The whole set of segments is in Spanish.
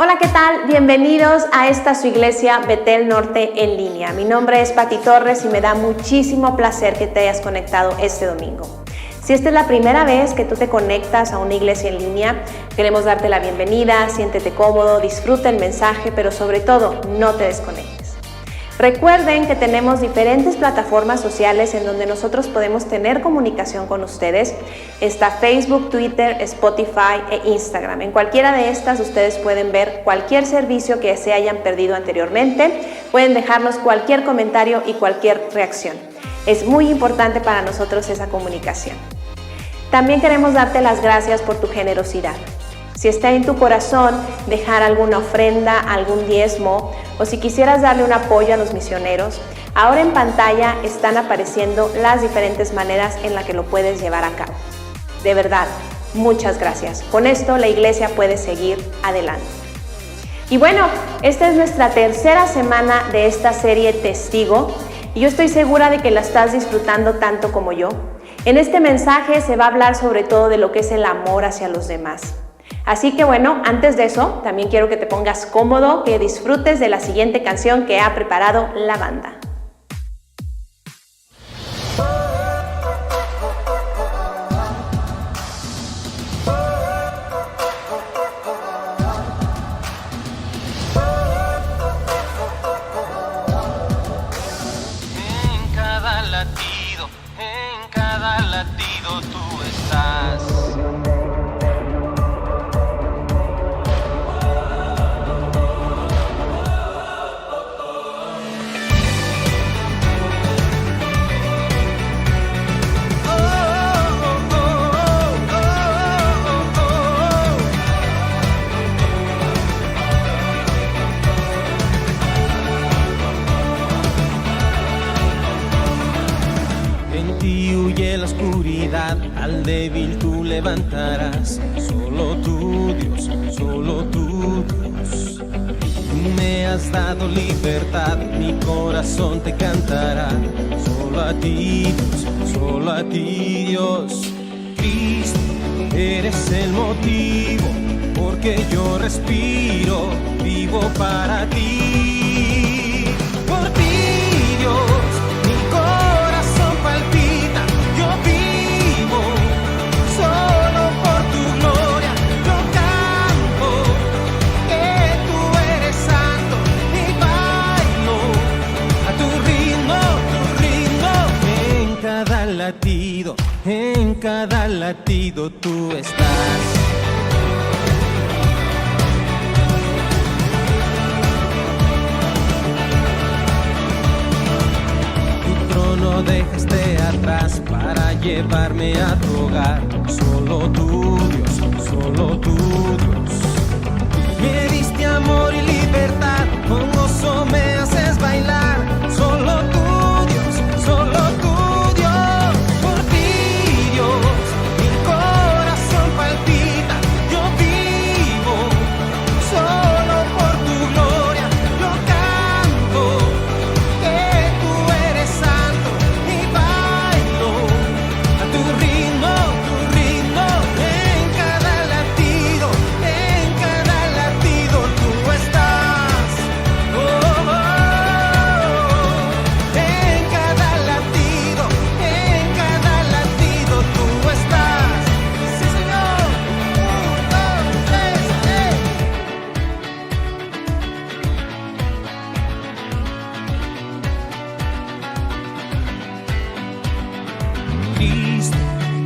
Hola, ¿qué tal? Bienvenidos a esta su iglesia Betel Norte en línea. Mi nombre es Pati Torres y me da muchísimo placer que te hayas conectado este domingo. Si esta es la primera vez que tú te conectas a una iglesia en línea, queremos darte la bienvenida, siéntete cómodo, disfruta el mensaje, pero sobre todo, no te desconectes. Recuerden que tenemos diferentes plataformas sociales en donde nosotros podemos tener comunicación con ustedes. Está Facebook, Twitter, Spotify e Instagram. En cualquiera de estas ustedes pueden ver cualquier servicio que se hayan perdido anteriormente. Pueden dejarnos cualquier comentario y cualquier reacción. Es muy importante para nosotros esa comunicación. También queremos darte las gracias por tu generosidad. Si está en tu corazón dejar alguna ofrenda, algún diezmo, o si quisieras darle un apoyo a los misioneros, ahora en pantalla están apareciendo las diferentes maneras en las que lo puedes llevar a cabo. De verdad, muchas gracias. Con esto la iglesia puede seguir adelante. Y bueno, esta es nuestra tercera semana de esta serie Testigo, y yo estoy segura de que la estás disfrutando tanto como yo. En este mensaje se va a hablar sobre todo de lo que es el amor hacia los demás. Así que bueno, antes de eso, también quiero que te pongas cómodo, que disfrutes de la siguiente canción que ha preparado la banda. En cada latido tú estás. La oscuridad, al débil tú levantarás. Solo tú, Dios, solo tú, Dios. Tú me has dado libertad, mi corazón te cantará. Solo a ti, Dios, solo a ti, Dios. Cristo, eres el motivo, porque yo respiro, vivo para ti. Por ti, Dios. En cada latido tú estás. Tu trono dejaste atrás para llevarme a tu hogar. Solo tú, Dios, solo tú, Dios. Me diste amor y libertad, con gozo me haces bailar. Solo tú, Dios, solo tú.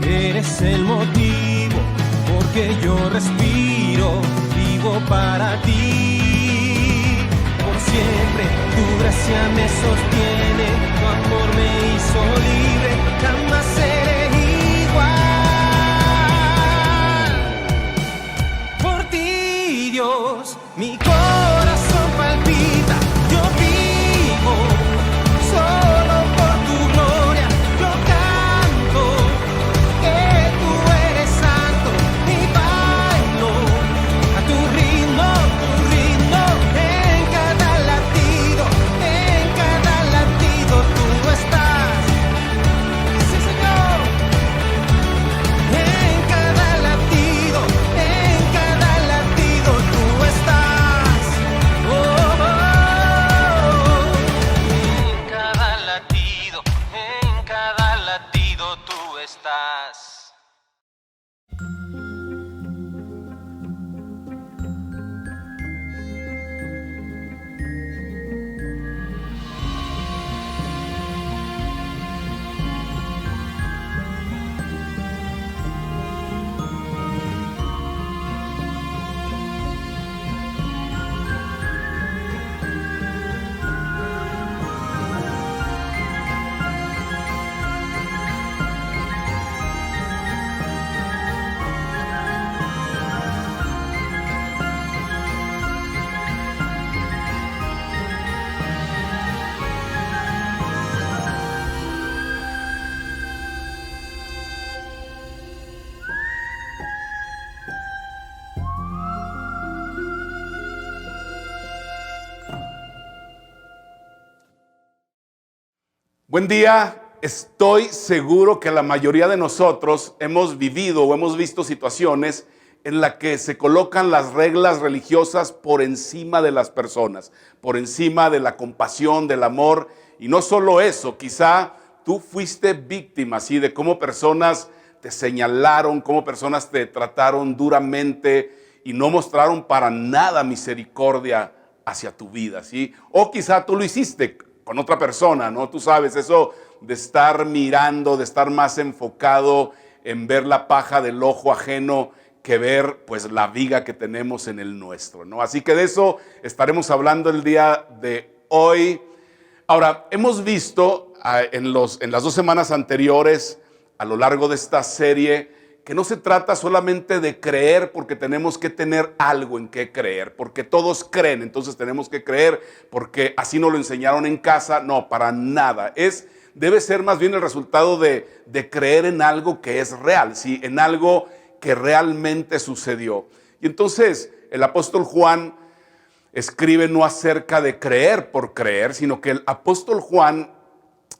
Eres el motivo, porque yo respiro, vivo para ti. Por siempre tu gracia me sostiene, tu amor me hizo libre, jamás seré igual. Por ti, Dios, mi corazón palpita, yo vivo solo por tu gloria, yo canto. Tú estás, sí, Señor. Buen día. Estoy seguro que la mayoría de nosotros hemos vivido o hemos visto situaciones en las que se colocan las reglas religiosas por encima de las personas, por encima de la compasión, del amor. Y no solo eso, quizá tú fuiste víctima, ¿sí?, de cómo personas te señalaron, cómo personas te trataron duramente y no mostraron para nada misericordia hacia tu vida, ¿sí? O quizá tú lo hiciste con otra persona, ¿no? Tú sabes, eso de estar mirando, de estar más enfocado en ver la paja del ojo ajeno que ver pues la viga que tenemos en el nuestro, ¿no? Así que de eso estaremos hablando el día de hoy. Ahora, hemos visto en las 2 semanas anteriores, a lo largo de esta serie, que no se trata solamente de creer porque tenemos que tener algo en qué creer, porque todos creen, entonces tenemos que creer porque así nos lo enseñaron en casa. No, para nada. Debe ser más bien el resultado de creer en algo que es real, ¿sí?, en algo que realmente sucedió. Y entonces el apóstol Juan escribe no acerca de creer por creer, sino que el apóstol Juan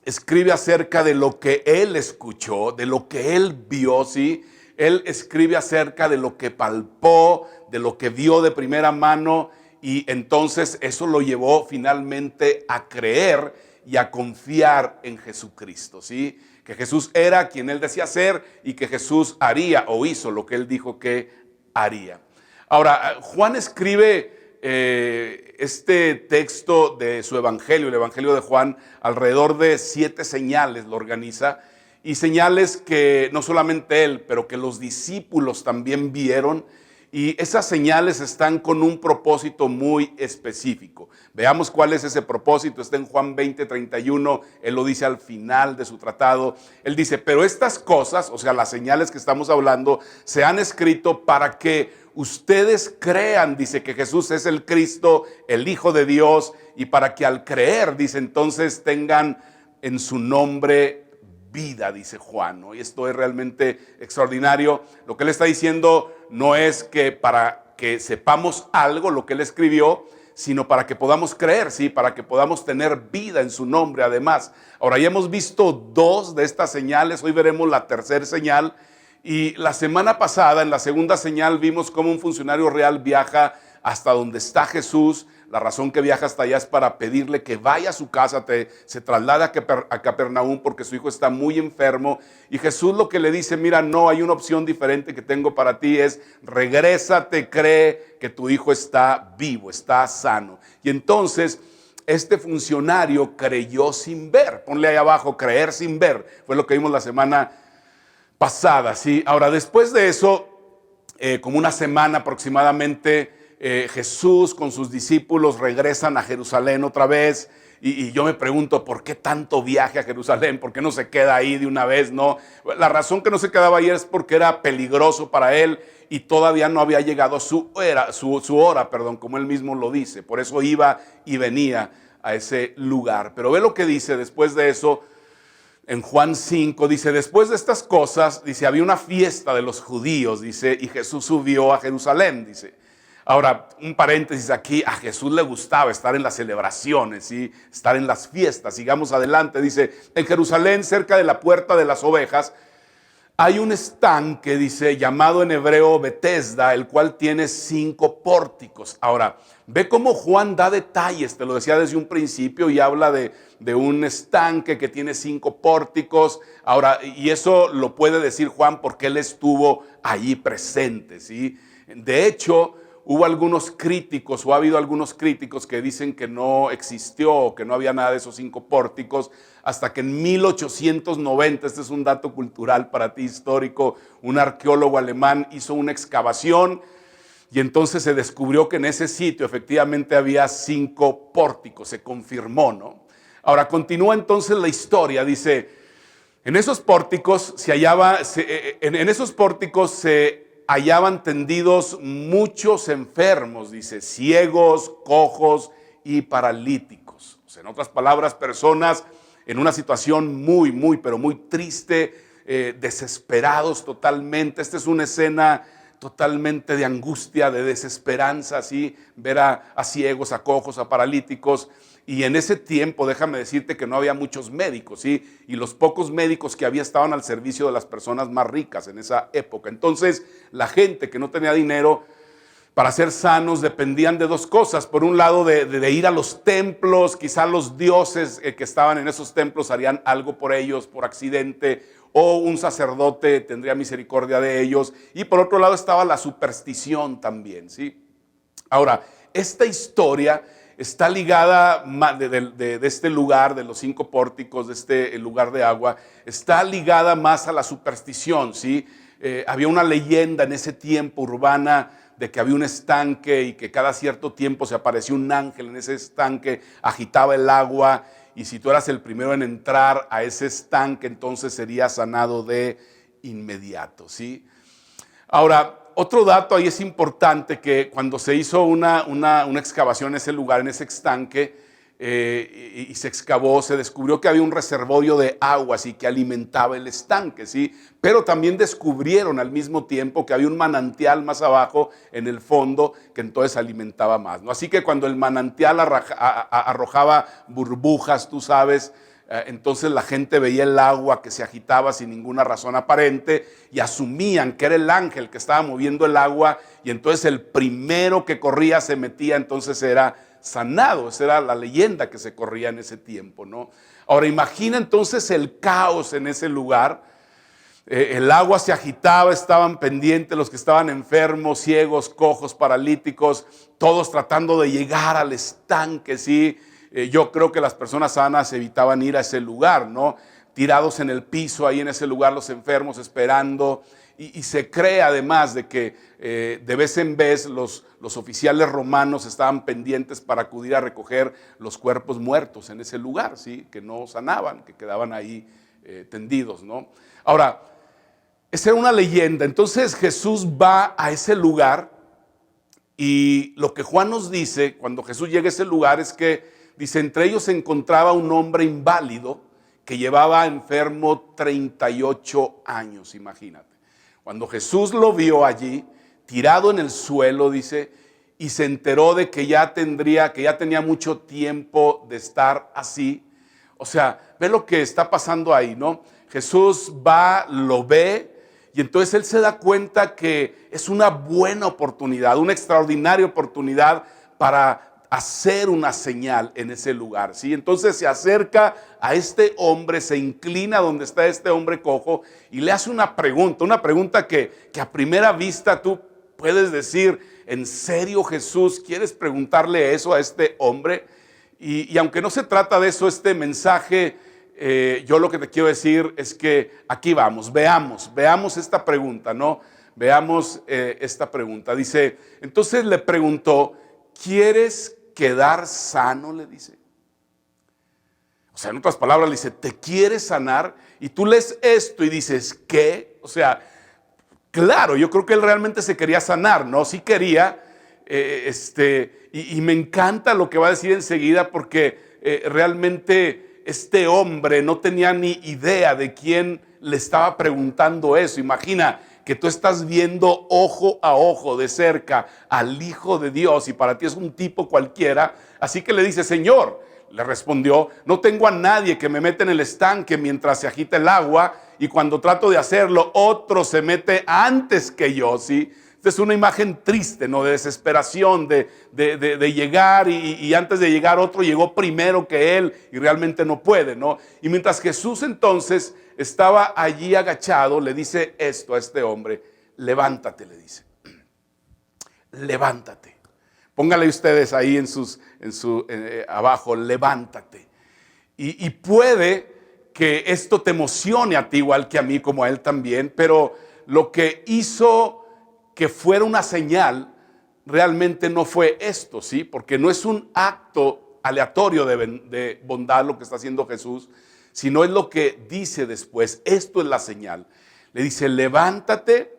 escribe acerca de lo que él escuchó, de lo que él vio, ¿sí? Él escribe acerca de lo que palpó, de lo que vio de primera mano, y entonces eso lo llevó finalmente a creer y a confiar en Jesucristo, ¿sí? Que Jesús era quien él decía ser y que Jesús haría o hizo lo que él dijo que haría. Ahora, Juan escribe este texto de su evangelio, el evangelio de Juan, alrededor de 7 señales lo organiza, y señales que no solamente él, pero que los discípulos también vieron. Y esas señales están con un propósito muy específico. Veamos cuál es ese propósito. Está en Juan 20:31. Él lo dice al final de su tratado. Él dice, pero estas cosas, o sea, las señales que estamos hablando, se han escrito para que ustedes crean, dice, que Jesús es el Cristo, el Hijo de Dios, y para que al creer, dice, entonces tengan en su nombre vida, dice Juan, ¿no? Y esto es realmente extraordinario. Lo que él está diciendo no es que para que sepamos algo, lo que él escribió, sino para que podamos creer, ¿sí? Para que podamos tener vida en su nombre, además. Ahora, ya hemos visto 2 de estas señales, hoy veremos la tercera señal. Y la semana pasada, en la segunda señal, vimos cómo un funcionario real viaja hasta donde está Jesús. La razón que viaja hasta allá es para pedirle que vaya a su casa, se traslada a Capernaum porque su hijo está muy enfermo. Y Jesús lo que le dice, mira, no, hay una opción diferente que tengo para ti, es regrésate, cree que tu hijo está vivo, está sano. Y entonces este funcionario creyó sin ver. Ponle ahí abajo, creer sin ver. Fue lo que vimos la semana pasada, ¿sí? Ahora, después de eso, como una semana aproximadamente, Jesús con sus discípulos regresan a Jerusalén otra vez. Y yo me pregunto, ¿por qué tanto viaje a Jerusalén? ¿Por qué no se queda ahí de una vez? No, la razón que no se quedaba ahí es porque era peligroso para él y todavía no había llegado su hora, como él mismo lo dice. Por eso iba y venía a ese lugar. Pero ve lo que dice después de eso. En Juan 5 dice, después de estas cosas, dice, había una fiesta de los judíos, dice, y Jesús subió a Jerusalén, dice. Ahora, un paréntesis aquí, a Jesús le gustaba estar en las celebraciones, ¿sí? Estar en las fiestas. Sigamos adelante, dice, en Jerusalén, cerca de la puerta de las ovejas, hay un estanque, dice, llamado en hebreo Betesda, el cual tiene 5 pórticos. Ahora, ve cómo Juan da detalles, te lo decía desde un principio, y habla de un estanque que tiene 5 pórticos. Ahora, y eso lo puede decir Juan porque él estuvo allí presente, ¿sí? De hecho, hubo algunos críticos, o ha habido algunos críticos que dicen que no existió, que no había nada de esos 5 pórticos, hasta que en 1890, este es un dato cultural para ti histórico, un arqueólogo alemán hizo una excavación y entonces se descubrió que en ese sitio efectivamente había 5 pórticos, se confirmó, ¿no? Ahora continúa entonces la historia, dice, en esos pórticos se hallaban tendidos muchos enfermos, dice, ciegos, cojos y paralíticos. O sea, en otras palabras, personas en una situación muy, pero muy triste, desesperados totalmente. Esta es una escena totalmente de angustia, de desesperanza, ¿sí? Ver a ciegos, a cojos, a paralíticos. Y en ese tiempo, déjame decirte que no había muchos médicos, ¿sí? Y los pocos médicos que había estaban al servicio de las personas más ricas en esa época. Entonces, la gente que no tenía dinero para ser sanos dependían de dos cosas. Por un lado, de ir a los templos, quizá los dioses que estaban en esos templos harían algo por ellos por accidente, o un sacerdote tendría misericordia de ellos. Y por otro lado estaba la superstición también, ¿sí? Ahora, esta historia está ligada de este lugar, de los 5 pórticos, de este lugar de agua, está ligada más a la superstición, ¿sí? Había una leyenda en ese tiempo urbana de que había un estanque y que cada cierto tiempo se aparecía un ángel en ese estanque, agitaba el agua, y si tú eras el primero en entrar a ese estanque, entonces serías sanado de inmediato, ¿sí? Ahora, otro dato ahí es importante, que cuando se hizo una excavación en ese lugar, en ese estanque, y se excavó, se descubrió que había un reservorio de aguas y que alimentaba el estanque, ¿sí? Pero también descubrieron al mismo tiempo que había un manantial más abajo en el fondo que entonces alimentaba más, ¿no? Así que cuando el manantial arrojaba burbujas, tú sabes, entonces la gente veía el agua que se agitaba sin ninguna razón aparente y asumían que era el ángel que estaba moviendo el agua, y entonces el primero que corría se metía, entonces era sanado. Esa era la leyenda que se corría en ese tiempo, ¿no? Ahora imagina entonces el caos en ese lugar. El agua se agitaba, estaban pendientes los que estaban enfermos, ciegos, cojos, paralíticos, todos tratando de llegar al estanque, ¿sí? Yo creo que las personas sanas evitaban ir a ese lugar, ¿no? Tirados en el piso, ahí en ese lugar los enfermos esperando. Y se cree además de que de vez en vez los oficiales romanos estaban pendientes para acudir a recoger los cuerpos muertos en ese lugar, ¿sí? Que no sanaban, que quedaban ahí tendidos, ¿no? Ahora, esa era una leyenda. Entonces Jesús va a ese lugar, y lo que Juan nos dice cuando Jesús llega a ese lugar es que, dice, entre ellos se encontraba un hombre inválido que llevaba enfermo 38 años, imagínate. Cuando Jesús lo vio allí, tirado en el suelo, dice, y se enteró de que ya tenía mucho tiempo de estar así. O sea, ve lo que está pasando ahí, ¿no? Jesús va, lo ve, y entonces él se da cuenta que es una buena oportunidad, una extraordinaria oportunidad para hacer una señal en ese lugar, ¿sí? Entonces se acerca a este hombre, se inclina donde está este hombre cojo y le hace una pregunta que a primera vista tú puedes decir, ¿en serio, Jesús, quieres preguntarle eso a este hombre? Y aunque no se trata de eso este mensaje, yo lo que te quiero decir es que aquí vamos, veamos esta pregunta, ¿no? Veamos esta pregunta. Dice, entonces le preguntó, ¿quieres quedar sano? Le dice. O sea, en otras palabras, le dice, ¿te quieres sanar? Y tú lees esto y dices, ¿qué? O sea, claro, yo creo que él realmente se quería sanar, ¿no? Sí quería, y me encanta lo que va a decir enseguida, porque realmente este hombre no tenía ni idea de quién le estaba preguntando eso. Imagina que tú estás viendo ojo a ojo de cerca al Hijo de Dios y para ti es un tipo cualquiera. Así que le dice, Señor, le respondió, no tengo a nadie que me meta en el estanque mientras se agita el agua, y cuando trato de hacerlo, otro se mete antes que yo, ¿sí? Esta es una imagen triste, ¿no? De desesperación, de llegar y antes de llegar otro llegó primero que él y realmente no puede, ¿no? Y mientras Jesús entonces estaba allí agachado, le dice esto a este hombre, levántate, le dice, levántate. Póngale ustedes ahí abajo, levántate. Y puede que esto te emocione a ti igual que a mí, como a él también, pero lo que hizo que fuera una señal realmente no fue esto, ¿sí? Porque no es un acto aleatorio de bondad lo que está haciendo Jesús, sino es lo que dice después. Esto es la señal. Le dice, levántate,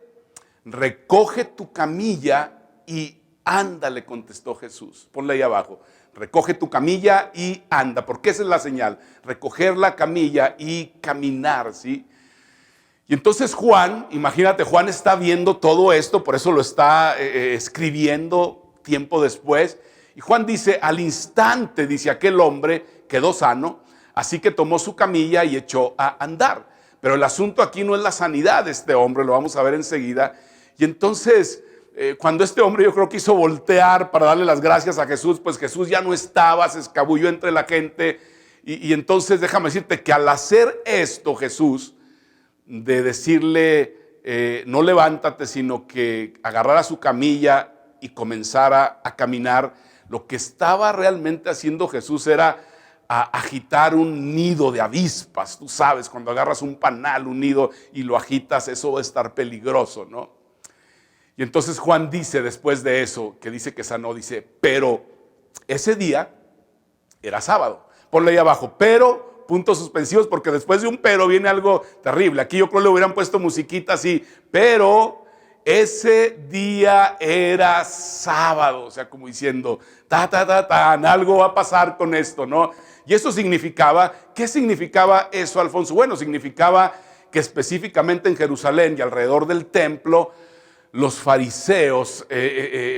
recoge tu camilla y anda, le contestó Jesús. Ponle ahí abajo. Recoge tu camilla y anda, porque esa es la señal. Recoger la camilla y caminar, ¿sí? Y entonces Juan, imagínate, Juan está viendo todo esto, por eso lo está escribiendo tiempo después. Y Juan dice, al instante, dice, aquel hombre quedó sano, así que tomó su camilla y echó a andar. Pero el asunto aquí no es la sanidad de este hombre, lo vamos a ver enseguida. Y entonces, cuando este hombre yo creo que quiso voltear para darle las gracias a Jesús, pues Jesús ya no estaba, se escabulló entre la gente. Y entonces déjame decirte que al hacer esto Jesús, de decirle, no levántate, sino que agarrara su camilla y comenzara a caminar, lo que estaba realmente haciendo Jesús era agitar un nido de avispas. Tú sabes, cuando agarras un panal, un nido y lo agitas, eso va a estar peligroso, ¿no? Y entonces Juan dice después de eso, que dice que sanó, dice, pero ese día era sábado. Ponle ahí abajo, pero, puntos suspensivos, porque después de un pero viene algo terrible. Aquí yo creo que le hubieran puesto musiquita así, pero ese día era sábado, o sea, como diciendo, algo va a pasar con esto, ¿no? Y eso significaba, ¿qué significaba eso, Alfonso? Bueno, significaba que específicamente en Jerusalén y alrededor del templo, los fariseos,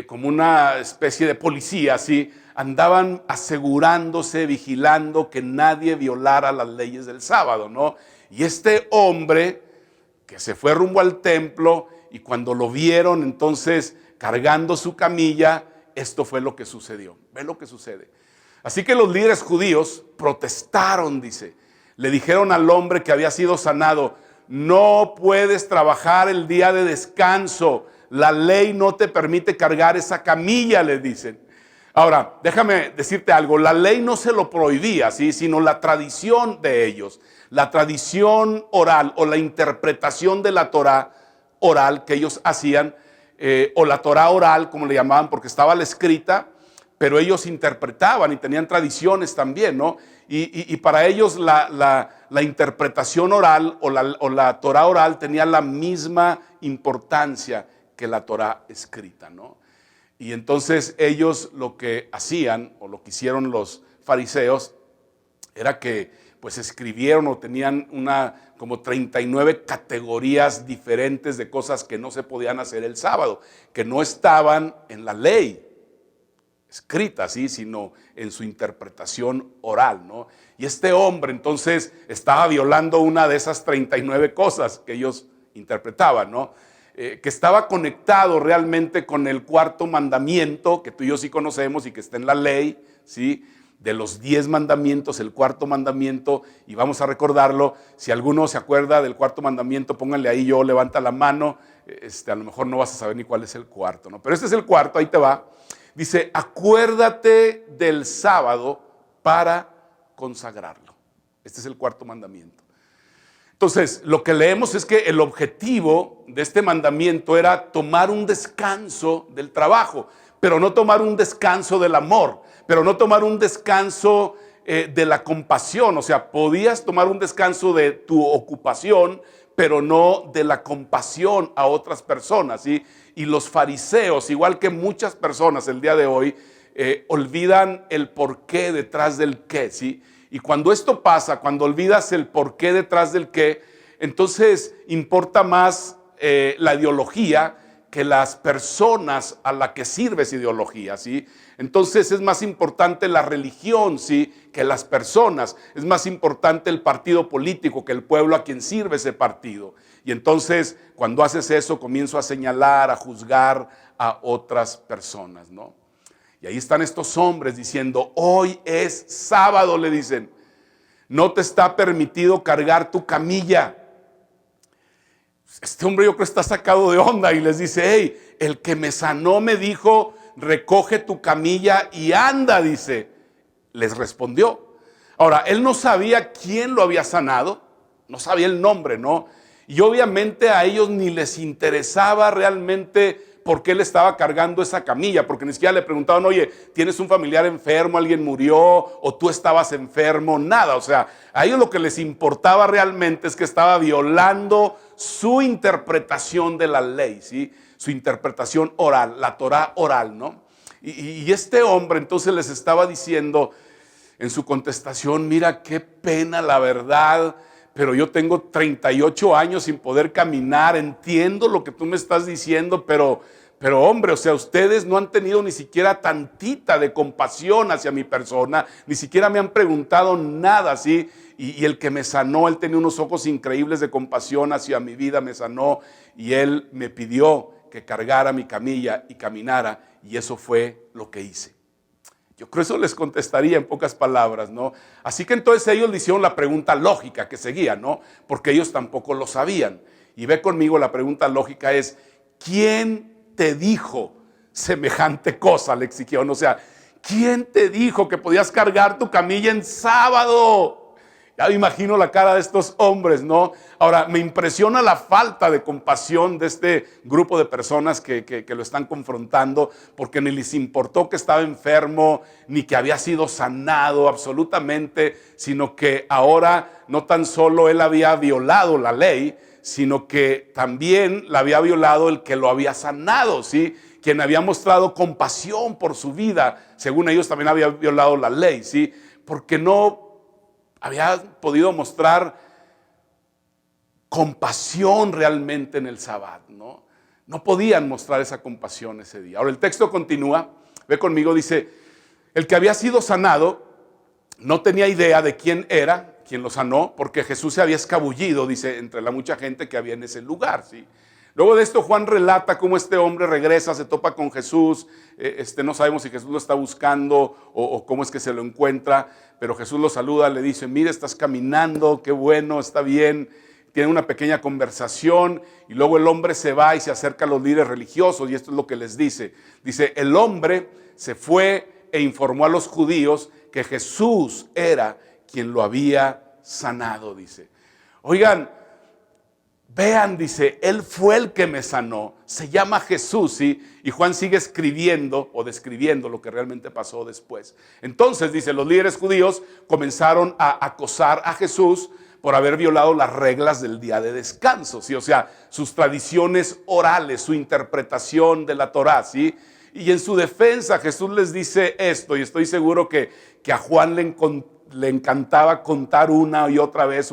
como una especie de policía, ¿sí?, andaban asegurándose, vigilando que nadie violara las leyes del sábado, ¿no? Y este hombre que se fue rumbo al templo y cuando lo vieron entonces cargando su camilla, esto fue lo que sucedió. Ve lo que sucede. Así que los líderes judíos protestaron, dice. Le dijeron al hombre que había sido sanado, no puedes trabajar el día de descanso. La ley no te permite cargar esa camilla, le dicen. Ahora, déjame decirte algo. La ley no se lo prohibía, ¿sí?, sino la tradición de ellos. La tradición oral o la interpretación de la Torá oral que ellos hacían, o la Torá oral, como le llamaban, porque estaba la escrita, pero ellos interpretaban y tenían tradiciones también, ¿no? Y para ellos la interpretación oral o la Torá oral tenía la misma importancia que la Torá escrita, ¿no? Y entonces ellos lo que hacían, o lo que hicieron los fariseos, era que pues escribieron o tenían como 39 categorías diferentes de cosas que no se podían hacer el sábado, que no estaban en la ley escrita, ¿sí?, sino en su interpretación oral, ¿no? Y este hombre entonces estaba violando una de esas 39 cosas que ellos interpretaban, ¿no? Que estaba conectado realmente con el cuarto mandamiento, que tú y yo sí conocemos y que está en la ley, ¿sí?, de los 10 mandamientos, el cuarto mandamiento, y vamos a recordarlo. Si alguno se acuerda del cuarto mandamiento, pónganle ahí, yo levanta la mano, a lo mejor no vas a saber ni cuál es el cuarto, ¿no? Pero este es el cuarto, ahí te va. Dice, acuérdate del sábado para consagrarlo. Este es el cuarto mandamiento. Entonces, lo que leemos es que el objetivo de este mandamiento era tomar un descanso del trabajo, pero no tomar un descanso del amor, pero no tomar un descanso de la compasión. O sea, podías tomar un descanso de tu ocupación, pero no de la compasión a otras personas, ¿sí? Y los fariseos, igual que muchas personas el día de hoy, olvidan el porqué detrás del qué, ¿sí? Y cuando esto pasa, cuando olvidas el porqué detrás del qué, entonces importa más la ideología que las personas a las que sirve esa ideología, ¿sí? Entonces es más importante la religión, ¿sí?, que las personas. Es más importante el partido político que el pueblo a quien sirve ese partido. Y entonces cuando haces eso comienzo a señalar, a juzgar a otras personas, ¿no? Y ahí están estos hombres diciendo, hoy es sábado, le dicen, no te está permitido cargar tu camilla. Este hombre yo creo que está sacado de onda y les dice, hey, el que me sanó me dijo, recoge tu camilla y anda, dice. Les respondió. Ahora, él no sabía quién lo había sanado, no sabía el nombre, ¿no? Y obviamente a ellos ni les interesaba realmente por qué él estaba cargando esa camilla, porque ni siquiera le preguntaban, oye, ¿tienes un familiar enfermo, alguien murió o tú estabas enfermo? Nada, o sea, a ellos lo que les importaba realmente es que estaba violando su interpretación de la ley, ¿sí? Su interpretación oral, la Torá oral, ¿no? Y este hombre entonces les estaba diciendo en su contestación, mira qué pena la verdad, pero yo tengo 38 años sin poder caminar, entiendo lo que tú me estás diciendo, pero pero hombre, o sea, ustedes no han tenido ni siquiera tantita de compasión hacia mi persona, ni siquiera me han preguntado nada, ¿sí? Y el que me sanó, él tenía unos ojos increíbles de compasión hacia mi vida, me sanó y él me pidió que cargara mi camilla y caminara, y eso fue lo que hice. Yo creo eso les contestaría en pocas palabras, ¿no? Así que entonces ellos le hicieron la pregunta lógica que seguía, ¿no? Porque ellos tampoco lo sabían. Y ve conmigo, la pregunta lógica es, ¿quién te dijo semejante cosa? Le exigieron, o sea, ¿quién te dijo que podías cargar tu camilla en sábado? Ya me imagino la cara de estos hombres, ¿no? Ahora, me impresiona la falta de compasión de este grupo de personas que lo están confrontando, porque ni les importó que estaba enfermo, ni que había sido sanado absolutamente, sino que ahora no tan solo él había violado la ley, sino que también la había violado el que lo había sanado, ¿sí? Quien había mostrado compasión por su vida, según ellos también había violado la ley, ¿sí? Porque no había podido mostrar compasión realmente en el Sabbat, ¿no? No podían mostrar esa compasión ese día. Ahora el texto continúa, ve conmigo, dice, el que había sido sanado no tenía idea de quién era, quien lo sanó, porque Jesús se había escabullido, dice, entre la mucha gente que había en ese lugar, ¿sí? Luego de esto Juan relata cómo este hombre regresa, se topa con Jesús, no sabemos si Jesús lo está buscando o cómo es que se lo encuentra, pero Jesús lo saluda, le dice, mira, estás caminando, qué bueno, está bien. Tienen una pequeña conversación y luego el hombre se va y se acerca a los líderes religiosos y esto es lo que les dice. Dice, el hombre se fue e informó a los judíos que Jesús era quien lo había sanado, dice. Oigan, vean, dice, él fue el que me sanó, se llama Jesús, ¿sí? Y Juan sigue escribiendo o describiendo lo que realmente pasó después. Entonces, dice, los líderes judíos comenzaron a acosar a Jesús por haber violado las reglas del día de descanso, ¿sí? O sea, sus tradiciones orales, su interpretación de la Torá, ¿sí? Y en su defensa Jesús les dice esto, y estoy seguro que a Juan le encantaba contar una y otra vez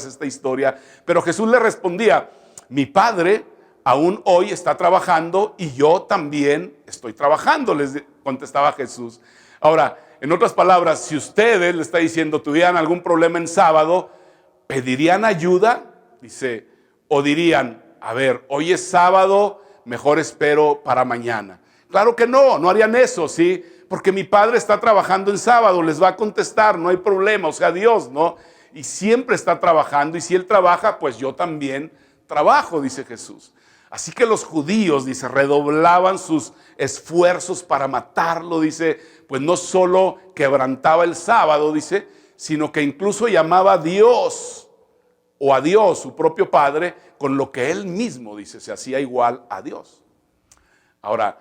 esta historia, pero Jesús le respondía, mi Padre aún hoy está trabajando y yo también estoy trabajando, les contestaba Jesús. Ahora, en otras palabras, si ustedes, le está diciendo, tuvieran algún problema en sábado, ¿pedirían ayuda? Dice, o dirían, a ver, hoy es sábado, mejor espero para mañana. Claro que no harían eso, ¿sí? Porque mi Padre está trabajando en sábado, les va a contestar, no hay problema, o sea, Dios, ¿no? Y siempre está trabajando, y si Él trabaja, pues yo también trabajo, dice Jesús. Así que los judíos, dice, redoblaban sus esfuerzos para matarlo, dice, pues no solo quebrantaba el sábado, dice, sino que incluso llamaba a Dios, o a Dios, su propio Padre, con lo que Él mismo, dice, se hacía igual a Dios. Ahora,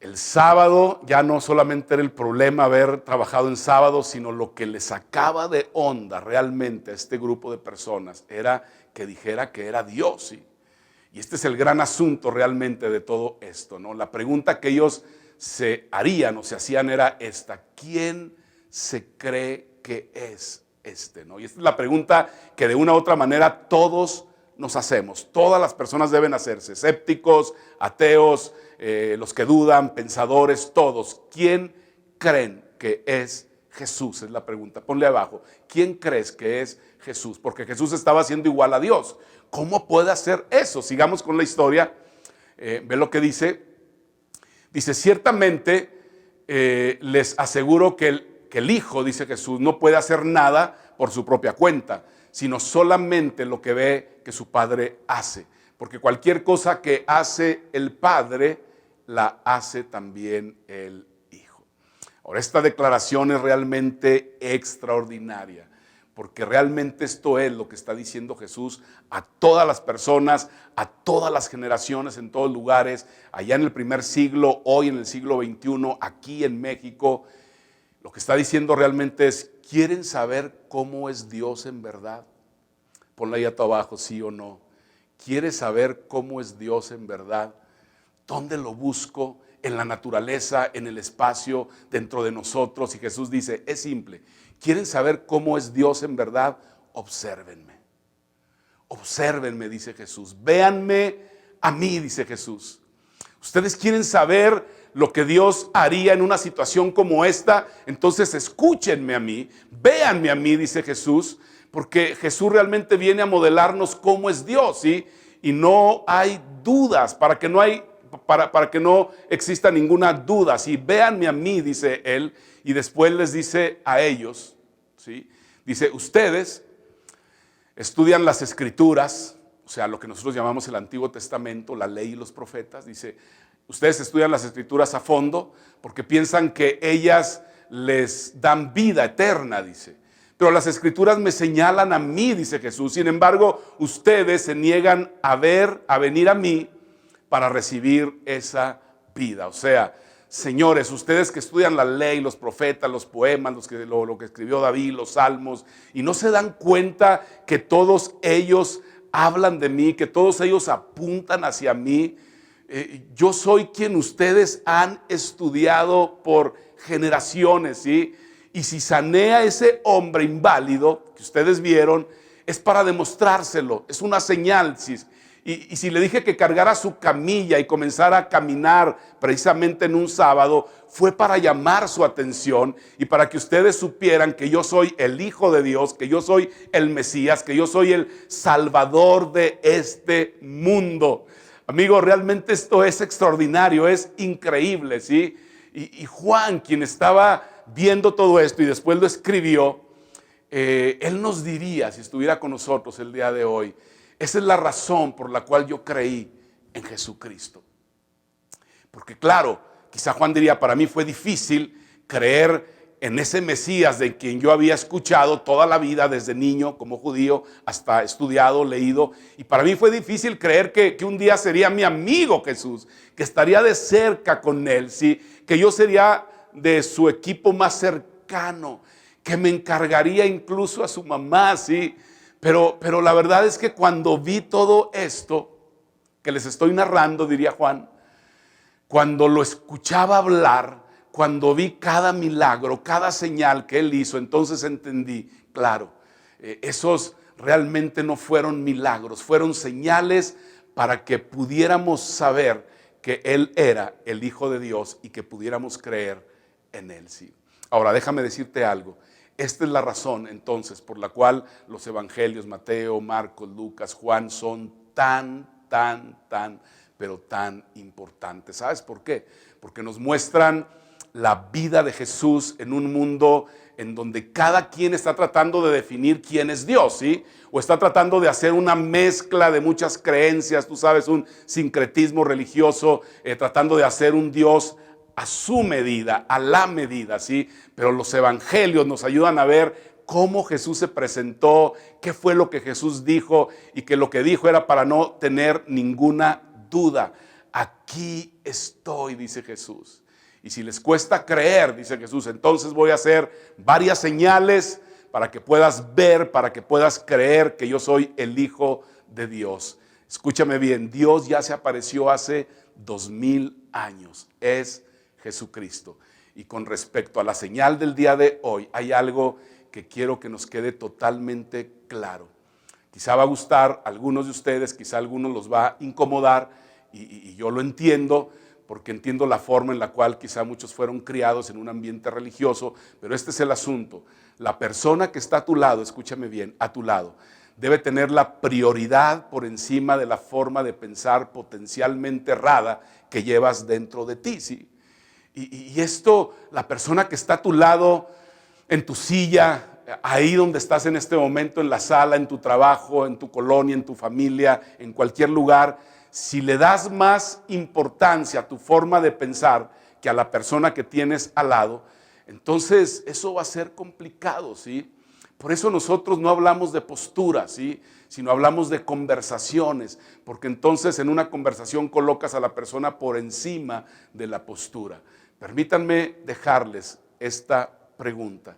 el sábado ya no solamente era el problema haber trabajado en sábado, sino lo que le sacaba de onda realmente a este grupo de personas era que dijera que era Dios, ¿sí? Y este es el gran asunto realmente de todo esto, ¿no? La pregunta que ellos se harían o se hacían era esta: ¿quién se cree que es este, ¿no? Y esta es la pregunta que de una u otra manera todos nos hacemos. Todas las personas deben hacerse, escépticos, ateos, los que dudan, pensadores, todos. ¿Quién creen que es Jesús? Es la pregunta. Ponle abajo. ¿Quién crees que es Jesús? Porque Jesús estaba siendo igual a Dios. ¿Cómo puede hacer eso? Sigamos con la historia. Ve lo que dice. Dice, ciertamente les aseguro que el Hijo, dice Jesús, no puede hacer nada por su propia cuenta, sino solamente lo que ve que su Padre hace. Porque cualquier cosa que hace el Padre, la hace también el Hijo. Ahora, esta declaración es realmente extraordinaria, porque realmente esto es lo que está diciendo Jesús a todas las personas, a todas las generaciones, en todos lugares, allá en el primer siglo, hoy en el siglo XXI, aquí en México. Lo que está diciendo realmente es, ¿quieren saber cómo es Dios en verdad? Ponla ahí a tu abajo, sí o no. ¿Quieres saber cómo es Dios en verdad? ¿Dónde lo busco? En la naturaleza, en el espacio, dentro de nosotros. Y Jesús dice, es simple. ¿Quieren saber cómo es Dios en verdad? Obsérvenme. Obsérvenme, dice Jesús. Véanme a mí, dice Jesús. Ustedes quieren saber lo que Dios haría en una situación como esta, entonces escúchenme a mí, véanme a mí, dice Jesús, porque Jesús realmente viene a modelarnos cómo es Dios, ¿sí? Y no hay dudas, para que no exista ninguna duda, ¿sí? Véanme a mí, dice Él, y después les dice a ellos, ¿sí? Dice, ustedes estudian las Escrituras, o sea, lo que nosotros llamamos el Antiguo Testamento, la ley y los profetas. Dice, ustedes estudian las Escrituras a fondo porque piensan que ellas les dan vida eterna, dice. Pero las Escrituras me señalan a mí, dice Jesús. Sin embargo, ustedes se niegan a venir a mí para recibir esa vida. O sea, señores, ustedes que estudian la ley, los profetas, los poemas, lo que escribió David, los salmos, y no se dan cuenta que todos ellos hablan de mí, que todos ellos apuntan hacia mí. Yo soy quien ustedes han estudiado por generaciones, ¿sí? Y si sané a ese hombre inválido que ustedes vieron, es para demostrárselo, es una señal, ¿sí? Y si le dije que cargara su camilla y comenzara a caminar precisamente en un sábado, fue para llamar su atención y para que ustedes supieran que yo soy el Hijo de Dios, que yo soy el Mesías, que yo soy el Salvador de este mundo. Amigo, realmente esto es extraordinario, es increíble, ¿sí? Y Juan, quien estaba viendo todo esto y después lo escribió, él nos diría, si estuviera con nosotros el día de hoy, esa es la razón por la cual yo creí en Jesucristo. Porque claro, quizá Juan diría, para mí fue difícil creer en ese Mesías de quien yo había escuchado toda la vida desde niño como judío hasta estudiado, leído. Y para mí fue difícil creer que un día sería mi amigo Jesús, que estaría de cerca con él, ¿sí? Que yo sería de su equipo más cercano, que me encargaría incluso a su mamá, ¿sí? Pero la verdad es que cuando vi todo esto que les estoy narrando, diría Juan, cuando lo escuchaba hablar, cuando vi cada milagro, cada señal que él hizo, entonces entendí, claro, esos realmente no fueron milagros, fueron señales para que pudiéramos saber que él era el Hijo de Dios y que pudiéramos creer en él, sí. Ahora, déjame decirte algo. Esta es la razón, entonces, por la cual los evangelios, Mateo, Marcos, Lucas, Juan, son pero tan importantes. ¿Sabes por qué? Porque nos muestran la vida de Jesús en un mundo en donde cada quien está tratando de definir quién es Dios, ¿sí? O está tratando de hacer una mezcla de muchas creencias, tú sabes, un sincretismo religioso, tratando de hacer un Dios a su medida, a la medida, ¿sí? Pero los evangelios nos ayudan a ver cómo Jesús se presentó, qué fue lo que Jesús dijo y que lo que dijo era para no tener ninguna duda. Aquí estoy, dice Jesús. Y si les cuesta creer, dice Jesús, entonces voy a hacer varias señales para que puedas ver, para que puedas creer que yo soy el Hijo de Dios. Escúchame bien, Dios ya se apareció hace 2000 años. Es Jesucristo. Y con respecto a la señal del día de hoy, hay algo que quiero que nos quede totalmente claro. Quizá va a gustar a algunos de ustedes, quizá a algunos los va a incomodar, y yo lo entiendo, porque entiendo la forma en la cual quizá muchos fueron criados en un ambiente religioso, pero este es el asunto. La persona que está a tu lado, escúchame bien, a tu lado, debe tener la prioridad por encima de la forma de pensar potencialmente errada que llevas dentro de ti, ¿sí? Y esto, la persona que está a tu lado, en tu silla, ahí donde estás en este momento, en la sala, en tu trabajo, en tu colonia, en tu familia, en cualquier lugar, si le das más importancia a tu forma de pensar que a la persona que tienes al lado, entonces eso va a ser complicado, ¿sí? Por eso nosotros no hablamos de posturas, ¿sí? Sino hablamos de conversaciones, porque entonces en una conversación colocas a la persona por encima de la postura. Permítanme dejarles esta pregunta.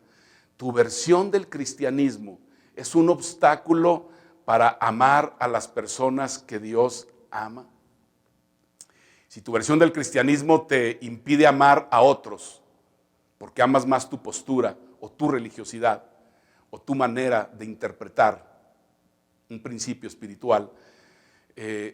¿Tu versión del cristianismo es un obstáculo para amar a las personas que Dios ama? Si tu versión del cristianismo te impide amar a otros, porque amas más tu postura o tu religiosidad o tu manera de interpretar un principio espiritual,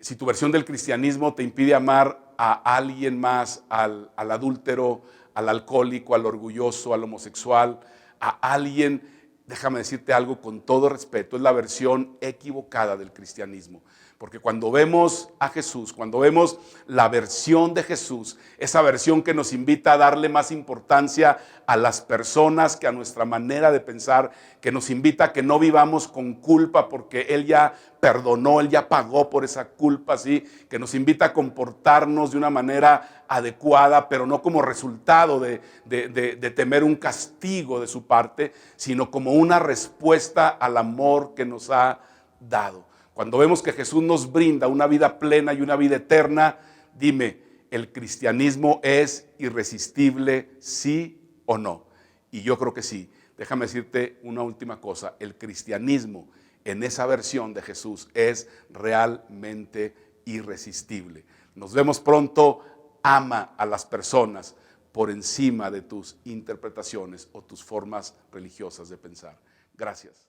si tu versión del cristianismo te impide amar a alguien más, al adúltero, al alcohólico, al orgulloso, al homosexual, a alguien, déjame decirte algo con todo respeto, es la versión equivocada del cristianismo. Porque cuando vemos a Jesús, cuando vemos la versión de Jesús, esa versión que nos invita a darle más importancia a las personas que a nuestra manera de pensar, que nos invita a que no vivamos con culpa porque Él ya perdonó, Él ya pagó por esa culpa, ¿sí? Que nos invita a comportarnos de una manera adecuada, pero no como resultado de temer un castigo de su parte, sino como una respuesta al amor que nos ha dado. Cuando vemos que Jesús nos brinda una vida plena y una vida eterna, dime, ¿el cristianismo es irresistible, sí o no? Y yo creo que sí. Déjame decirte una última cosa, el cristianismo en esa versión de Jesús es realmente irresistible. Nos vemos pronto. Ama a las personas por encima de tus interpretaciones o tus formas religiosas de pensar. Gracias.